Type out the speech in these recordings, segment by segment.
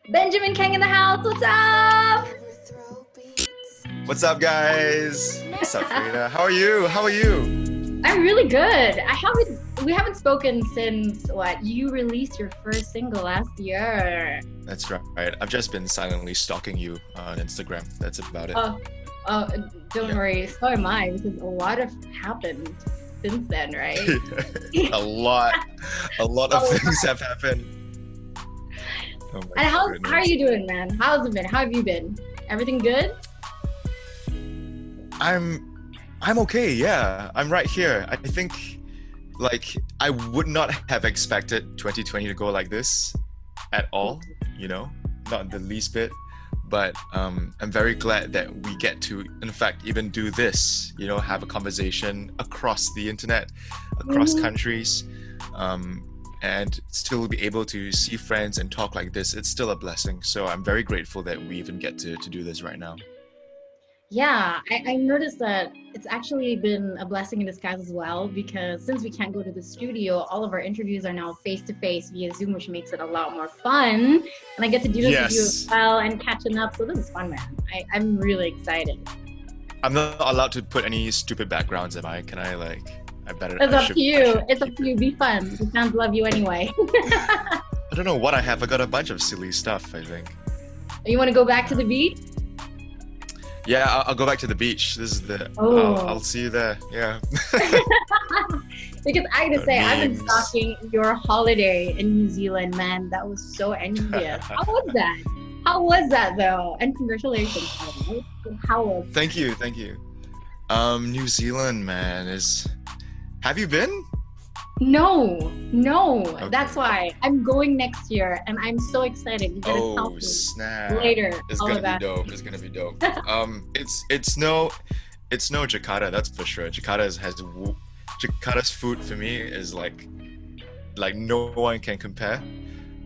Benjamin Kheng in the house. What's up? What's up, guys? What's up, Frida? How are you? How are you? I'm really good. We haven't spoken since what? You released your first single last year. That's right. I've just been silently stalking you on Instagram. That's about it. Oh, don't worry. So am I, because a lot have happened since then, right? a lot of things have happened. Oh and how are you doing, man? How's it been? How have you been? Everything good? I'm okay. Yeah, I'm right here. I think, I would not have expected 2020 to go like this at all. Not the least bit. But I'm very glad that we get to, in fact, even do this. Have a conversation across the internet, across countries, and still be able to see friends and talk like this. It's still a blessing. So I'm very grateful that we even get to do this right now. Yeah, I noticed that it's actually been a blessing in disguise as well, because since we can't go to the studio, all of our interviews are now face-to-face via Zoom, which makes it a lot more fun. And I get to do this with you as well and catching up. So this is fun, man. I'm really excited. I'm not allowed to put any stupid backgrounds, am I? Can I It's up to you. It's up to you. Be fun. The fans love you anyway. I don't know what I have. I got a bunch of silly stuff, I think. You want to go back to the beach? Yeah, I'll go back to the beach. This is I'll see you there. Yeah. Because I gotta say, I've been stalking your holiday in New Zealand, man. That was so envious. How was that? How was that though? And congratulations. How was that? Thank you. New Zealand, man, have you been? No. Okay. That's why I'm going next year, and I'm so excited. You gotta tell me snap! Later. It's gonna be dope. It's gonna be dope. It's no Jakarta, that's for sure. Jakarta's food for me is like no one can compare.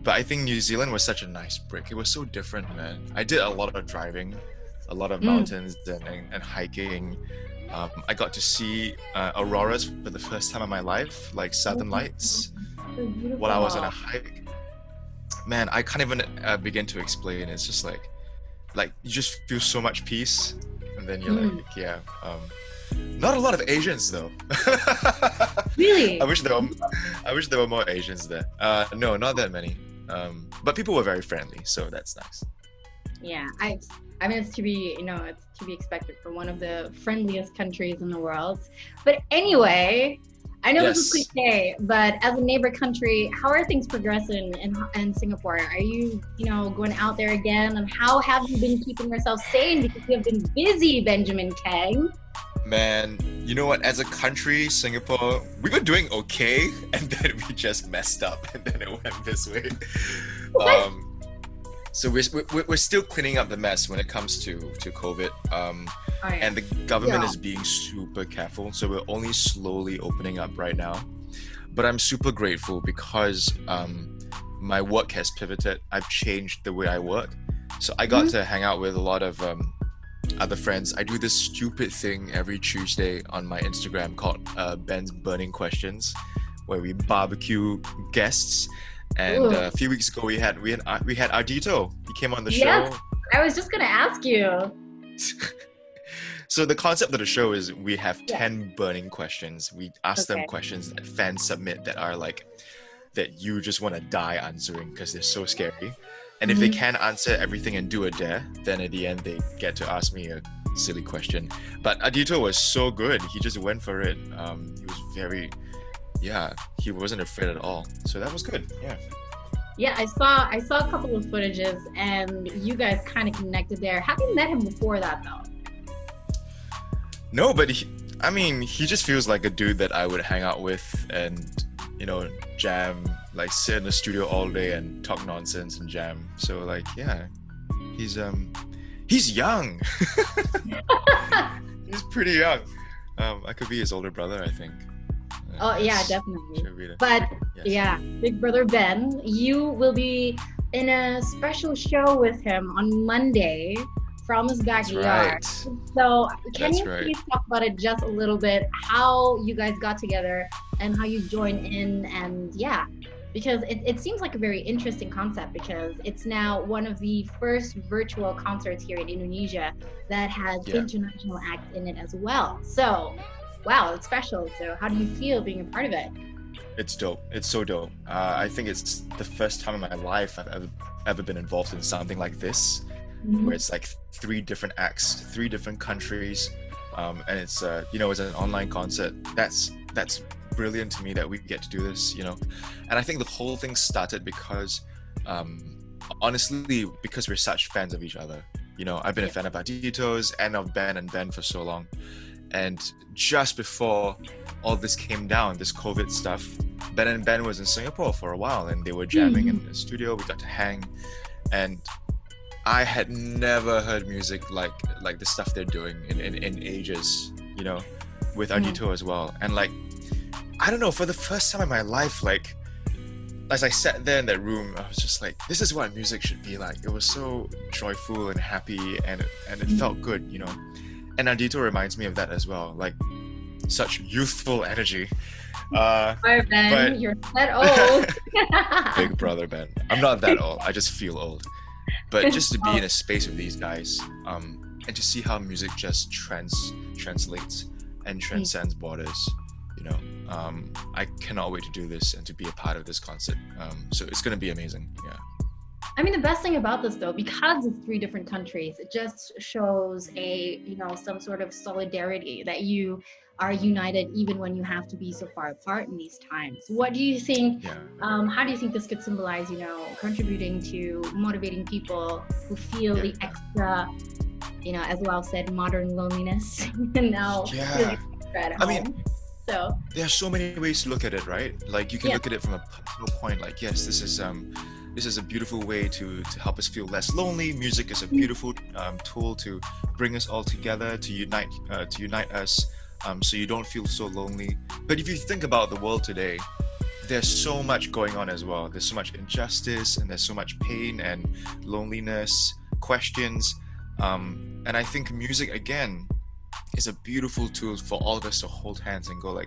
But I think New Zealand was such a nice break. It was so different, man. I did a lot of driving, a lot of mountains and hiking. I got to see auroras for the first time in my life, like Southern Lights, while I was on a hike. Man, I can't even begin to explain. It's just like you just feel so much peace, and then you're not a lot of Asians though. Really? I wish there were more Asians there. No, not that many. But people were very friendly, so that's nice. Yeah, I mean, it's to be expected for one of the friendliest countries in the world. But anyway, I know this is cliche, but as a neighbor country, how are things progressing in Singapore? Are you, going out there again? And how have you been keeping yourself sane? Because you have been busy, Benjamin Kheng. Man, you know what? As a country, Singapore, we were doing okay, and then we just messed up, and then it went this way. So we're still cleaning up the mess when it comes to COVID, and the government is being super careful. So we're only slowly opening up right now. But I'm super grateful because my work has pivoted. I've changed the way I work. So I got to hang out with a lot of other friends. I do this stupid thing every Tuesday on my Instagram called Ben's Burning Questions, where we barbecue guests. And a few weeks ago we had Ardito. He came on the show. Yes, I was just gonna ask you. So the concept of the show is we have 10 burning questions. We ask them questions that fans submit that are that you just want to die answering because they're so scary. And if they can't answer everything and do a dare, then at the end they get to ask me a silly question. But Ardito was so good. He just went for it. He was he wasn't afraid at all. So that was good. Yeah, I saw a couple of footages, and you guys kind of connected there. Have you met him before that though? No, but he just feels like a dude that I would hang out with and jam, sit in the studio all day and talk nonsense and jam. So he's young. He's pretty young. I could be his older brother, I think. Oh yeah, definitely. But Big Brother Ben, you will be in a special show with him on Monday from his backyard. Right. So can you please talk about it just a little bit, how you guys got together and how you joined in, and because it seems like a very interesting concept, because it's now one of the first virtual concerts here in Indonesia that has Yeah. international acts in it as well. So, wow, it's special. So how do you feel being a part of it? It's dope. It's so dope. I think it's the first time in my life I've ever been involved in something like this, where it's like three different acts, three different countries, and it's it's an online concert. That's brilliant to me that we get to do this, and I think the whole thing started because, honestly, because we're such fans of each other. I've been a fan of Aditos and of Ben and Ben for so long, and just before all this came down, this COVID stuff, Ben was in Singapore for a while, and they were jamming in the studio. We got to hang, and I had never heard music like the stuff they're doing in ages, with Adito as well. And I don't know, for the first time in my life, as I sat there in that room, I was just like, this is what music should be like. It was so joyful and happy, and it felt good, And Adito reminds me of that as well, such youthful energy. Sorry, Ben, but you're that old. Big brother Ben. I'm not that old. I just feel old. But just to be in a space with these guys, and to see how music just translates and transcends borders, I cannot wait to do this and to be a part of this concert. So it's going to be amazing. Yeah. I mean, the best thing about this, though, because it's three different countries, it just shows some sort of solidarity, that you are united even when you have to be so far apart in these times. What do you think, how do you think this could symbolize, contributing to motivating people who feel the extra, as well said, modern loneliness and now feeling extra at home? So there are so many ways to look at it, right? You can look at it from a personal point, yes, this is a beautiful way to help us feel less lonely. Music is a beautiful tool to bring us all together, to unite us, so you don't feel so lonely. But if you think about the world today, there's so much going on as well. There's so much injustice, and there's so much pain and loneliness, questions, and I think music again is a beautiful tool for all of us to hold hands and go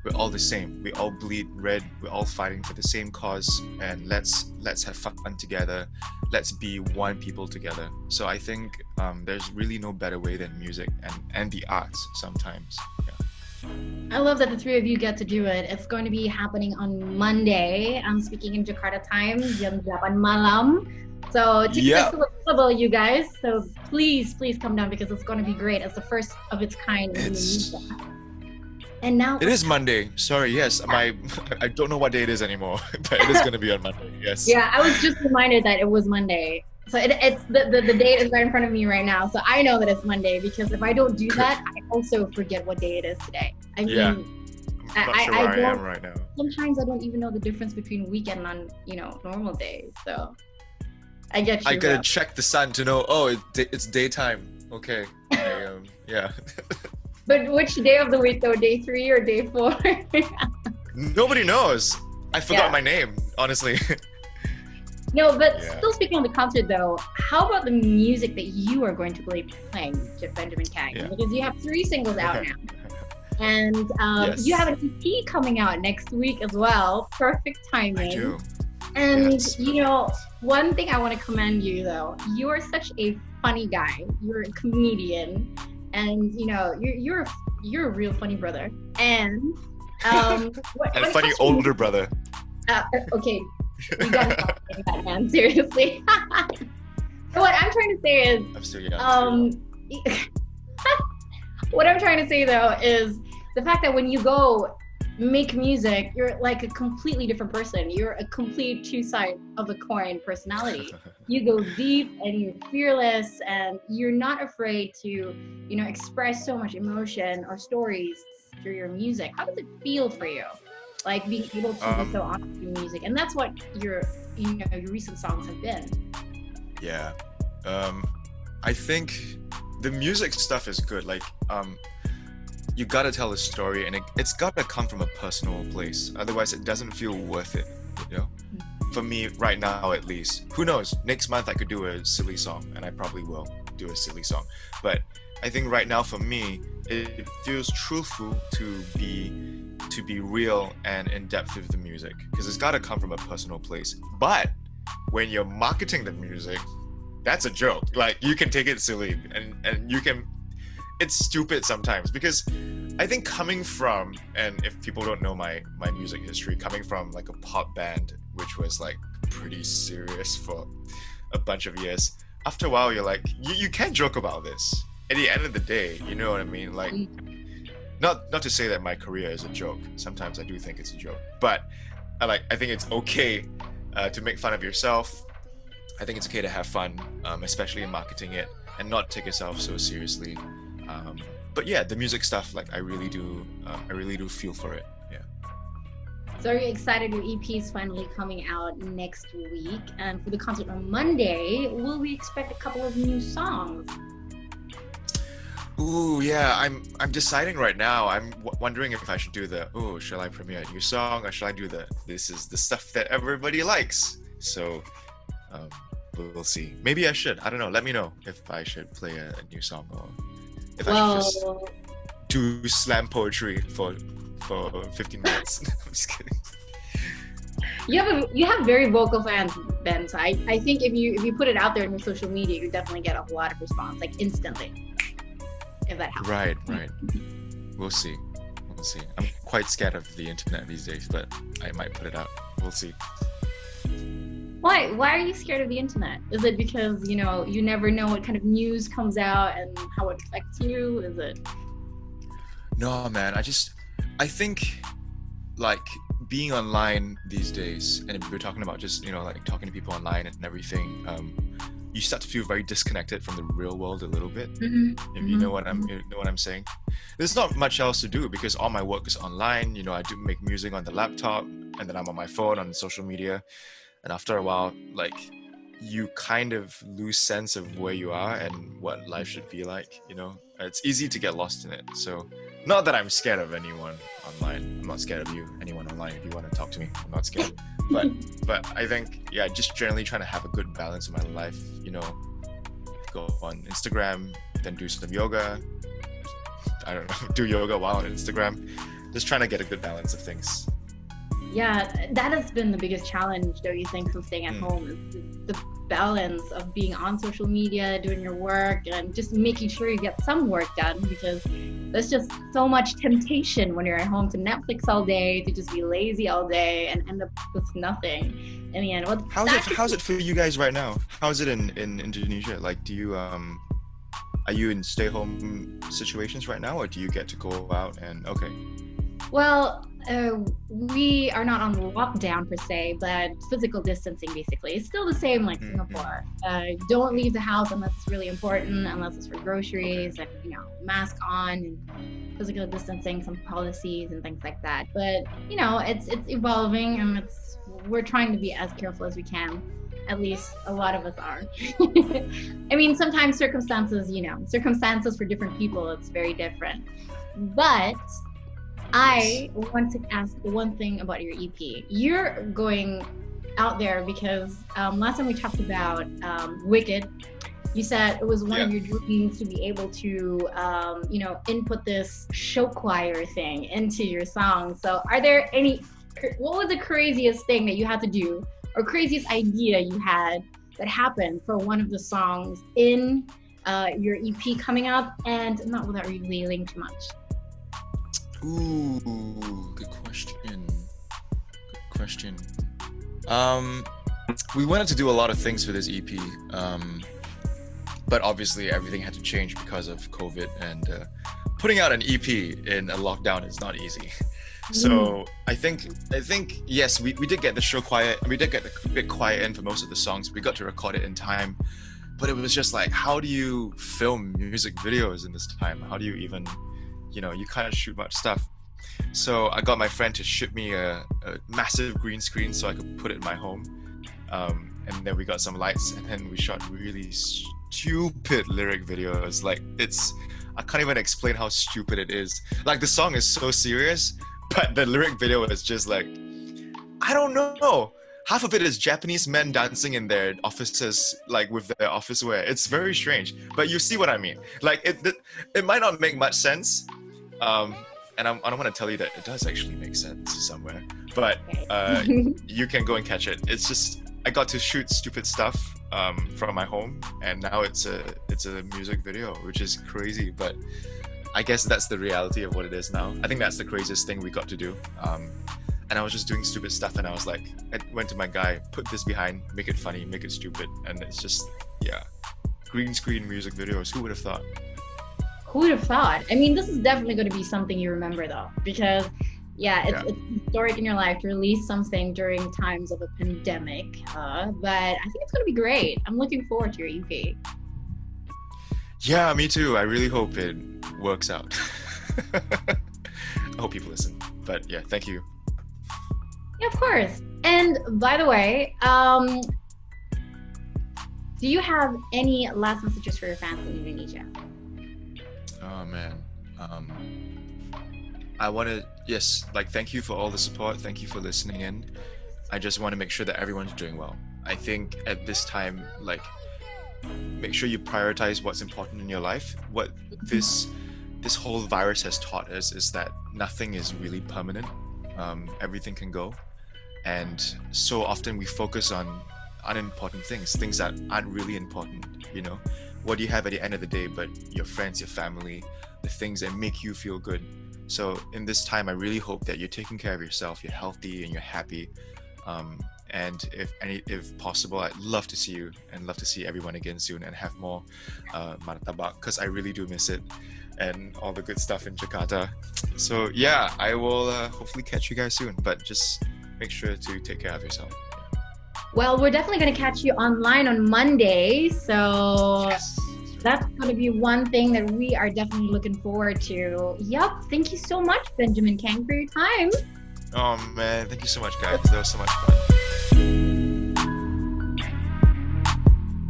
we're all the same. We all bleed red. We're all fighting for the same cause, and let's have fun together. Let's be one people together. So I think there's really no better way than music and the arts sometimes. Yeah. I love that the three of you get to do it. It's going to be happening on Monday. I'm speaking in Jakarta time, jam 8 malam. So tickets are still available, you guys. So please come down, because it's going to be great. It's the first of its kind in Indonesia. And now it is Monday. Sorry, yes. I don't know what day it is anymore, but it is going to be on Monday. Yes. Yeah, I was just reminded that it was Monday. So it's the date is right in front of me right now. So I know that it's Monday, because if I don't do that, I also forget what day it is today. I mean, I'm not sure where I am right now. Sometimes I don't even know the difference between weekend and normal days. So I get you. I gotta check the sun to know. Oh, it's daytime. Okay. Yeah. But which day of the week though? Day 3 or day 4? Nobody knows. I forgot my name, honestly. No, but still speaking on the concert though, how about the music that you are going to be playing, Benjamin Kheng? Yeah. Because you have 3 singles out now. And you have an EP coming out next week as well. Perfect timing. I do. And one thing I want to commend you though, you are such a funny guy. You're a comedian, and you're a real funny brother. And and a funny older brother. Okay, you gotta stop saying that, man. Seriously. So what I'm trying to say is, I'm still young. What I'm trying to say though is the fact that when you go make music, you're like a completely different person. You're a complete 2 sides of a coin personality. You go deep and you're fearless, and you're not afraid to, express so much emotion or stories through your music. How does it feel for you? Being able to be so honest with music, and that's what your recent songs have been. Yeah, I think the music stuff is good. You gotta tell a story, and it's gotta come from a personal place. Otherwise, it doesn't feel worth it. For me, right now at least. Who knows? Next month I could do a silly song, and I probably will do a silly song. But I think right now for me, it feels truthful to be to be real and in depth with the music, because it's got to come from a personal place. But when you're marketing the music, that's a joke. Like, you can take it silly, and you can, it's stupid sometimes, because I think coming from, and if people don't know my music history, coming from like a pop band, which was like pretty serious for a bunch of years, after a while you're like, you can't joke about this. At the end of the day, you know what I mean? Like, not to say that my career is a joke. Sometimes I do think it's a joke, but I think it's okay to make fun of yourself. I think it's okay to have fun, especially in marketing it, and not take yourself so seriously. But yeah, the music stuff, like I really do feel for it. Yeah. So are you excited your EP is finally coming out next week? And for the concert on Monday, will we expect a couple of new songs? Ooh, yeah, I'm deciding right now. I'm wondering if I should do shall I premiere a new song, or should I do this is the stuff that everybody likes? So we'll see. Maybe I should. I don't know. Let me know if I should play a new song, or if I should just do slam poetry for 15 minutes. I'm just kidding. You have very vocal fans, Ben. So I think if you put it out there on your social media, you definitely get a lot of response, like instantly. If that helps. Right. We'll see. I'm quite scared of the internet these days, but I might put it out. We'll see. Why are you scared of the internet? Is it because, you never know what kind of news comes out and how it affects you? Is it? No, man. I think like being online these days, and if we're talking about just, like talking to people online and everything, you start to feel very disconnected from the real world a little bit. If you know what I'm saying. There's not much else to do because all my work is online. I do make music on the laptop, and then I'm on my phone on social media. And after a while, like, you kind of lose sense of where you are and what life should be like, It's easy to get lost in it. So, not that I'm scared of anyone online. I'm not scared of you, anyone online. If you want to talk to me, I'm not scared. But I think, yeah, just generally trying to have a good balance in my life, go on Instagram, then do some yoga. I don't know, do yoga while on Instagram. Just trying to get a good balance of things. Yeah, that has been the biggest challenge, don't you think, from staying at home, is the balance of being on social media, doing your work, and just making sure you get some work done, because there's just so much temptation when you're at home to Netflix all day, to just be lazy all day and end up with nothing in the end. How's it for you guys right now? How is it in Indonesia? Like, do you are you in stay-home situations right now, or do you get to go out and Well, we are not on lockdown per se, but physical distancing basically. It's still the same like Singapore. Don't leave the house unless it's really important, unless it's for groceries, and mask on and physical distancing, some policies and things like that. But it's evolving, and we're trying to be as careful as we can. At least a lot of us are. I mean, sometimes circumstances for different people, it's very different. But I want to ask one thing about your EP. You're going out there because last time we talked about Wicked, you said it was one of your dreams to be able to, input this show choir thing into your song. So what was the craziest thing that you had to do, or craziest idea you had that happened for one of the songs in your EP coming up, and not without revealing too much? Ooh, good question. We wanted to do a lot of things for this EP, but obviously everything had to change because of COVID, and putting out an EP in a lockdown is not easy. So I think yes, we did get the show quiet, and we did get the bit quiet in for most of the songs. We got to record it in time, but it was just like, how do you film music videos in this time? How do you even, you can't shoot much stuff. So I got my friend to ship me a massive green screen so I could put it in my home. And then we got some lights, and then we shot really stupid lyric videos. Like, I can't even explain how stupid it is. Like, the song is so serious, but the lyric video is just like, I don't know. Half of it is Japanese men dancing in their offices, like with their office wear. It's very strange, but you see what I mean. Like, it might not make much sense, and I don't want to tell you that it does actually make sense somewhere, but you can go and catch it. It's just I got to shoot stupid stuff from my home, and now it's a music video, which is crazy. But I guess that's the reality of what it is now. I think that's the craziest thing we got to do. And I was just doing stupid stuff, and I was like, I went to my guy, put this behind, make it funny, make it stupid, and it's just green screen music videos. Who would have thought? Who would have thought? I mean, this is definitely going to be something you remember, though, because it's historic in your life to release something during times of a pandemic. But I think it's going to be great. I'm looking forward to your EP. Yeah, me too. I really hope it works out. I hope people listen. But yeah, thank you. Yeah, of course. And by the way, do you have any last messages for your fans in Indonesia? Oh man, I want to thank you for all the support. Thank you for listening in. I just want to make sure that everyone's doing well. I think at this time, make sure you prioritize what's important in your life. What this whole virus has taught us is that nothing is really permanent. Everything can go, and so often we focus on unimportant things that aren't really important. What do you have at the end of the day but your friends, your family, the things that make you feel good? So in this time, I really hope that you're taking care of yourself, you're healthy, and you're happy. And if possible, I'd love to see you and love to see everyone again soon and have more martabak, because I really do miss it, and all the good stuff in Jakarta. So yeah, I will hopefully catch you guys soon, but just make sure to take care of yourself. Well, we're definitely going to catch you online on Monday, so that's going to be one thing that we are definitely looking forward to. Yep, thank you so much, Benjamin Kheng, for your time. Oh man, thank you so much, guys. That was so much fun.